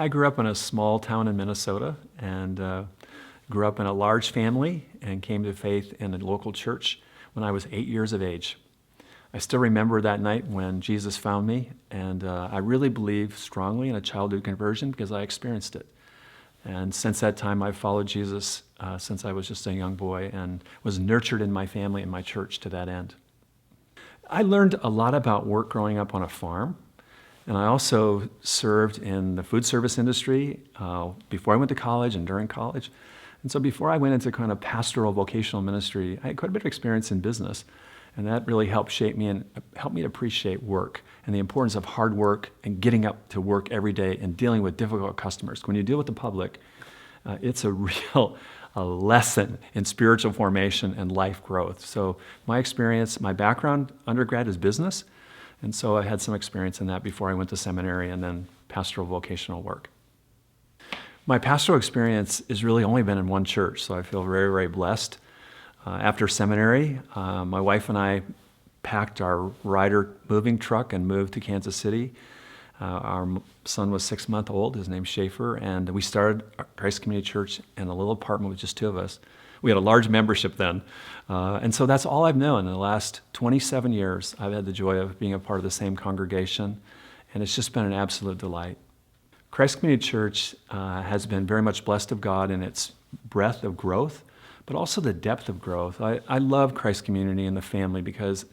I grew up in a small town in Minnesota and grew up in a large family and came to faith in a local church when I was 8 years of age. I still remember that night when Jesus found me, and I really believe strongly in a childhood conversion because I experienced it. And since that time, I've followed Jesus since I was just a young boy and was nurtured in my family and my church to that end. I learned a lot about work growing up on a farm, and I also served in the food service industry before I went to college and during college. And so before I went into kind of pastoral vocational ministry, I had quite a bit of experience in business. And that really helped shape me and helped me to appreciate work and the importance of hard work and getting up to work every day and dealing with difficult customers. When you deal with the public, it's a real lesson in spiritual formation and life growth. So my experience, my background, undergrad is business. And so I had some experience in that before I went to seminary and then pastoral vocational work. My pastoral experience has really only been in one church, so I feel very, very blessed. After seminary, my wife and I packed our Ryder moving truck and moved to Kansas City. Our son was 6 months old, his name's Schaefer, and we started Christ Community Church in a little apartment with just two of us. We had a large membership then, and so that's all I've known. In the last 27 years, I've had the joy of being a part of the same congregation, and it's just been an absolute delight. Christ Community Church has been very much blessed of God in its breadth of growth, but also the depth of growth. I love Christ Community and the family because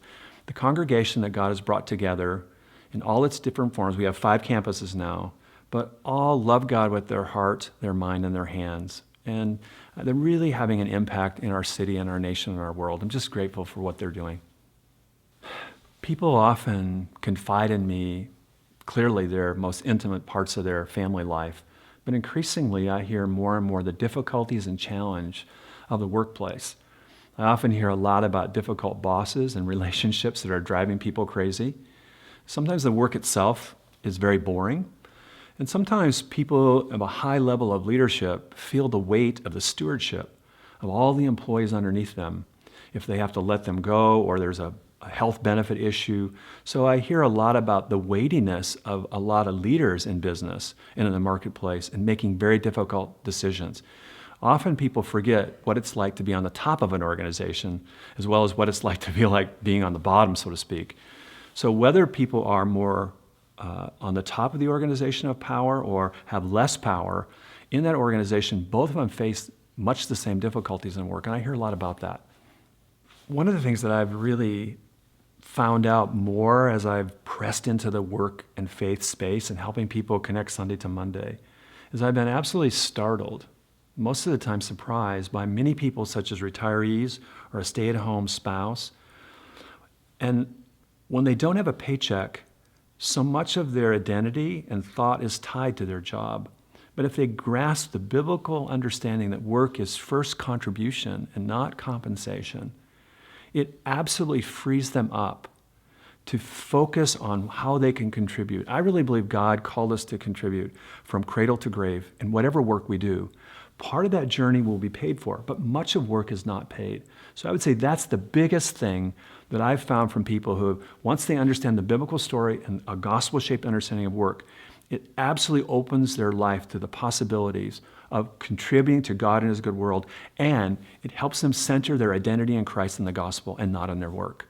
the congregation that God has brought together in all its different forms, we have 5 campuses now, but all love God with their heart, their mind, and their hands. And they're really having an impact in our city and our nation and our world. I'm just grateful for what they're doing. People often confide in me clearly their most intimate parts of their family life, but increasingly I hear more and more the difficulties and challenge of the workplace. I often hear a lot about difficult bosses and relationships that are driving people crazy. Sometimes the work itself is very boring, and sometimes people of a high level of leadership feel the weight of the stewardship of all the employees underneath them if they have to let them go or there's a health benefit issue. So I hear a lot about the weightiness of a lot of leaders in business and in the marketplace and making very difficult decisions. Often people forget what it's like to be on the top of an organization as well as what it's like to feel like being on the bottom, so to speak. So whether people are more on the top of the organization of power or have less power in that organization, both of them face much the same difficulties in work, and I hear a lot about that. One of the things that I've really found out more as I've pressed into the work and faith space and helping people connect Sunday to Monday is I've been absolutely startled, most of the time surprised, by many people such as retirees or a stay-at-home spouse. And when they don't have a paycheck, so much of their identity and thought is tied to their job. But if they grasp the biblical understanding that work is first contribution and not compensation, it absolutely frees them up to focus on how they can contribute. I really believe God called us to contribute from cradle to grave in whatever work we do. Part of that journey will be paid for, but much of work is not paid. So I would say that's the biggest thing that I've found from people who, once they understand the biblical story and a gospel-shaped understanding of work, it absolutely opens their life to the possibilities of contributing to God and His good world, and it helps them center their identity in Christ and the gospel and not in their work.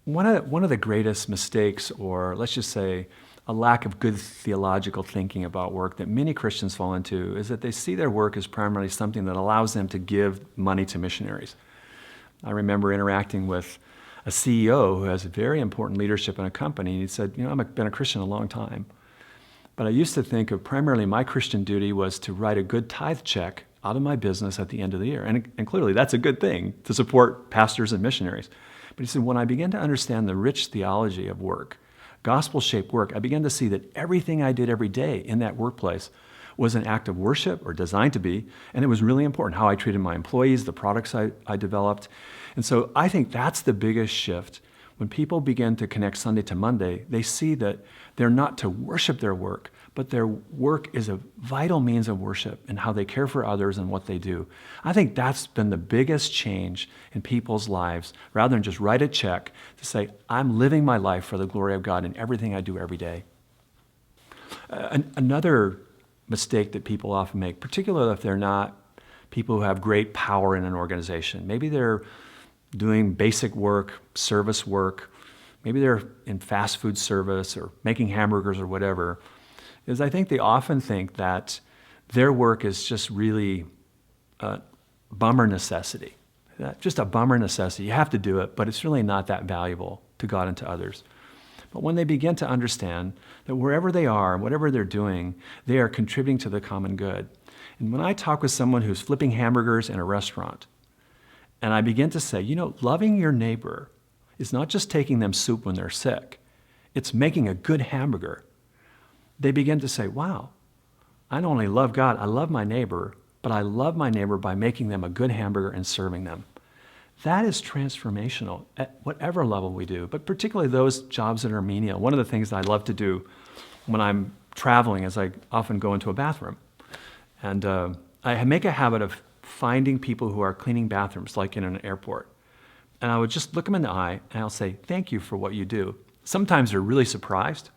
One of the greatest mistakes, or let's just say a lack of good theological thinking about work that many Christians fall into, is that they see their work as primarily something that allows them to give money to missionaries. I remember interacting with a CEO who has very important leadership in a company, and he said, I've been a Christian a long time, but I used to think of primarily my Christian duty was to write a good tithe check out of my business at the end of the year. And clearly that's a good thing to support pastors and missionaries. But he said, when I began to understand the rich theology of work, gospel-shaped work, I began to see that everything I did every day in that workplace was an act of worship, or designed to be, and it was really important how I treated my employees, the products I developed. And so I think that's the biggest shift. When people begin to connect Sunday to Monday, they see that they're not to worship their work, but their work is a vital means of worship and how they care for others and what they do. I think that's been the biggest change in people's lives, rather than just write a check to say, I'm living my life for the glory of God in everything I do every day. Another mistake that people often make, particularly if they're not people who have great power in an organization. Maybe they're doing basic work, service work. Maybe they're in fast food service or making hamburgers or whatever. Is I think they often think that their work is just really a bummer necessity. Just a bummer necessity. You have to do it, but it's really not that valuable to God and to others. But when they begin to understand that wherever they are, whatever they're doing, they are contributing to the common good. And when I talk with someone who's flipping hamburgers in a restaurant, and I begin to say, loving your neighbor is not just taking them soup when they're sick, it's making a good hamburger. They begin to say, wow, I not only love God, I love my neighbor, but I love my neighbor by making them a good hamburger and serving them. That is transformational at whatever level we do, but particularly those jobs that are menial. One of the things that I love to do when I'm traveling is I often go into a bathroom. And I make a habit of finding people who are cleaning bathrooms, like in an airport. And I would just look them in the eye and I'll say, thank you for what you do. Sometimes they're really surprised,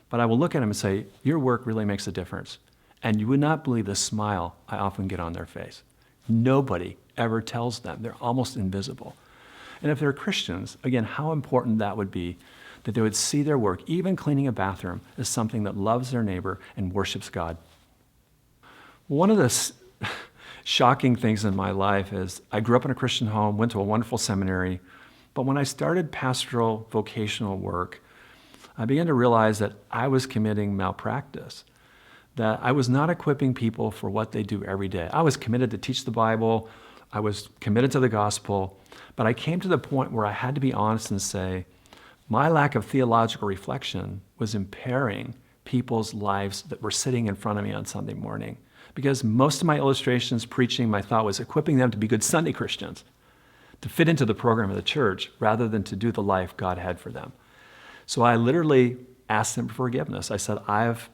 but I will look at them and say, your work really makes a difference. And you would not believe the smile I often get on their face. Nobody ever tells them. They're almost invisible. And if they're Christians, again, how important that would be that they would see their work, even cleaning a bathroom, as something that loves their neighbor and worships God. One of the shocking things in my life is I grew up in a Christian home, went to a wonderful seminary, but when I started pastoral vocational work, I began to realize that I was committing malpractice, that I was not equipping people for what they do every day. I was committed to teach the Bible, I was committed to the gospel, but I came to the point where I had to be honest and say, my lack of theological reflection was impairing people's lives that were sitting in front of me on Sunday morning. Because most of my illustrations, preaching, my thought was equipping them to be good Sunday Christians, to fit into the program of the church, rather than to do the life God had for them. So I literally asked them for forgiveness. I said, I have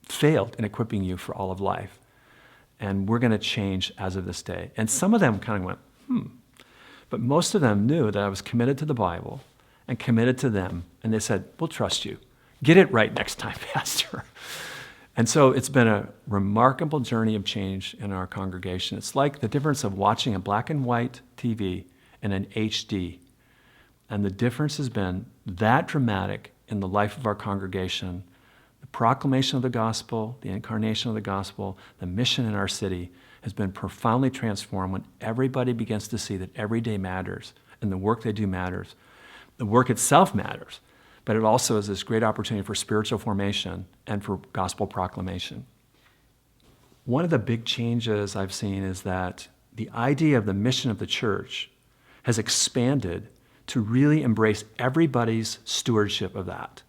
failed in equipping you for all of life, and we're going to change as of this day. And some of them kind of went, But most of them knew that I was committed to the Bible and committed to them, and they said, we'll trust you. Get it right next time, Pastor. And so it's been a remarkable journey of change in our congregation. It's like the difference of watching a black and white TV and an HD. And the difference has been that dramatic in the life of our congregation. The proclamation of the gospel, the incarnation of the gospel, the mission in our city has been profoundly transformed when everybody begins to see that every day matters and the work they do matters. The work itself matters, but it also is this great opportunity for spiritual formation and for gospel proclamation. One of the big changes I've seen is that the idea of the mission of the church has expanded to really embrace everybody's stewardship of that.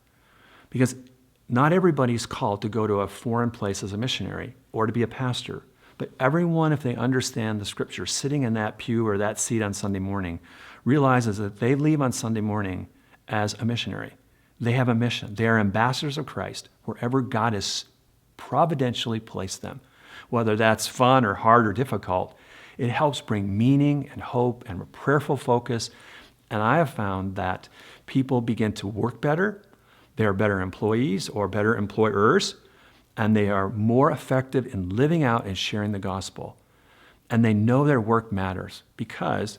Because not everybody's called to go to a foreign place as a missionary or to be a pastor. But everyone, if they understand the scripture, sitting in that pew or that seat on Sunday morning, realizes that they leave on Sunday morning as a missionary. They have a mission. They are ambassadors of Christ wherever God has providentially placed them. Whether that's fun or hard or difficult, it helps bring meaning and hope and a prayerful focus. And I have found that people begin to work better, they are better employees or better employers, and they are more effective in living out and sharing the gospel. And they know their work matters because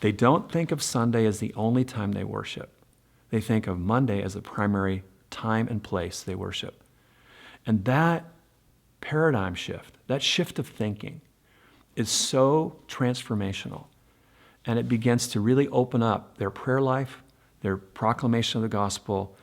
they don't think of Sunday as the only time they worship. They think of Monday as the primary time and place they worship. And that paradigm shift, that shift of thinking, is so transformational. And it begins to really open up their prayer life, their proclamation of the gospel,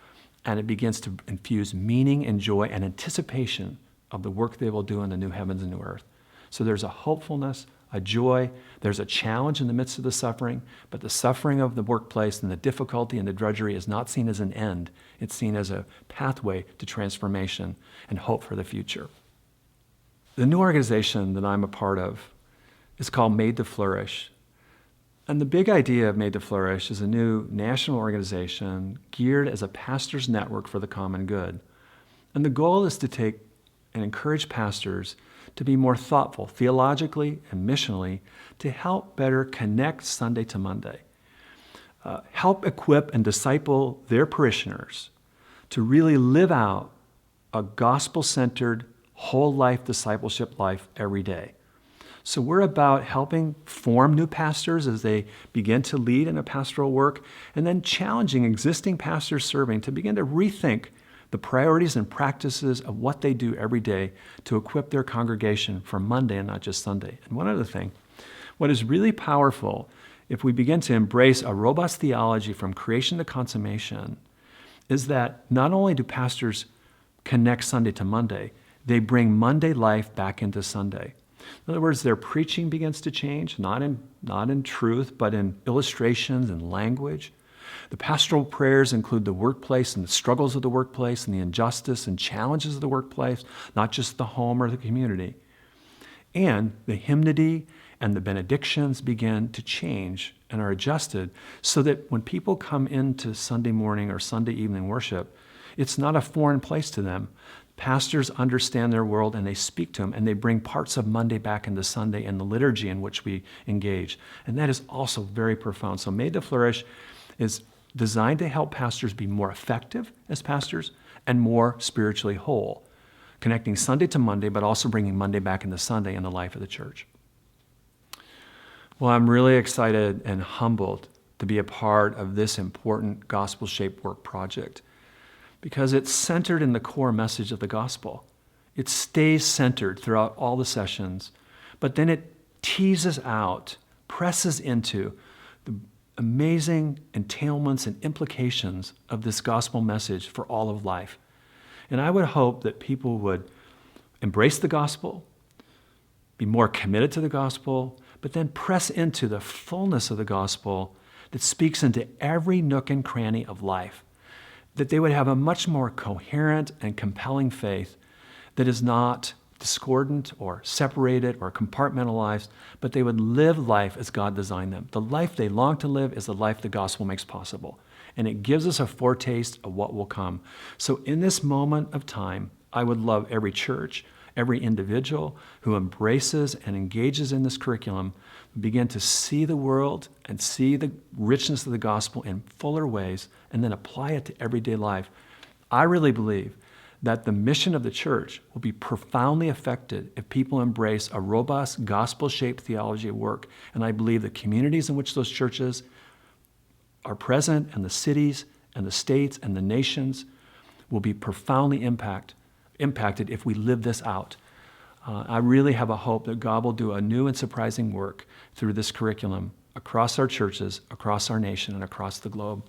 and it begins to infuse meaning and joy and anticipation of the work they will do in the new heavens and new earth. So there's a hopefulness, a joy, there's a challenge in the midst of the suffering, but the suffering of the workplace and the difficulty and the drudgery is not seen as an end. It's seen as a pathway to transformation and hope for the future. The new organization that I'm a part of is called Made to Flourish. And the big idea of Made to Flourish is a new national organization geared as a pastor's network for the common good. And the goal is to take and encourage pastors to be more thoughtful theologically and missionally to help better connect Sunday to Monday. Help equip and disciple their parishioners to really live out a gospel-centered, whole life discipleship life every day. So we're about helping form new pastors as they begin to lead in a pastoral work, and then challenging existing pastors serving to begin to rethink the priorities and practices of what they do every day to equip their congregation for Monday and not just Sunday. And one other thing, what is really powerful, if we begin to embrace a robust theology from creation to consummation, is that not only do pastors connect Sunday to Monday, they bring Monday life back into Sunday. In other words, their preaching begins to change, not in truth, but in illustrations and language. The pastoral prayers include the workplace and the struggles of the workplace and the injustice and challenges of the workplace, not just the home or the community. And the hymnody and the benedictions begin to change and are adjusted so that when people come into Sunday morning or Sunday evening worship, it's not a foreign place to them. Pastors understand their world and they speak to them and they bring parts of Monday back into Sunday and the liturgy in which we engage. And that is also very profound. So Made to Flourish is designed to help pastors be more effective as pastors and more spiritually whole, connecting Sunday to Monday, but also bringing Monday back into Sunday in the life of the church. Well, I'm really excited and humbled to be a part of this important gospel-shaped work project because it's centered in the core message of the gospel. It stays centered throughout all the sessions, but then it teases out, presses into the amazing entailments and implications of this gospel message for all of life. And I would hope that people would embrace the gospel, be more committed to the gospel, but then press into the fullness of the gospel that speaks into every nook and cranny of life, that they would have a much more coherent and compelling faith that is not discordant or separated or compartmentalized, but they would live life as God designed them. The life they long to live is the life the gospel makes possible. And it gives us a foretaste of what will come. So in this moment of time, I would love every church, every individual who embraces and engages in this curriculum begin to see the world and see the richness of the gospel in fuller ways and then apply it to everyday life. I really believe that the mission of the church will be profoundly affected if people embrace a robust gospel-shaped theology of work. And I believe the communities in which those churches are present and the cities and the states and the nations will be profoundly impacted if we live this out. I really have a hope that God will do a new and surprising work through this curriculum across our churches, across our nation, and across the globe.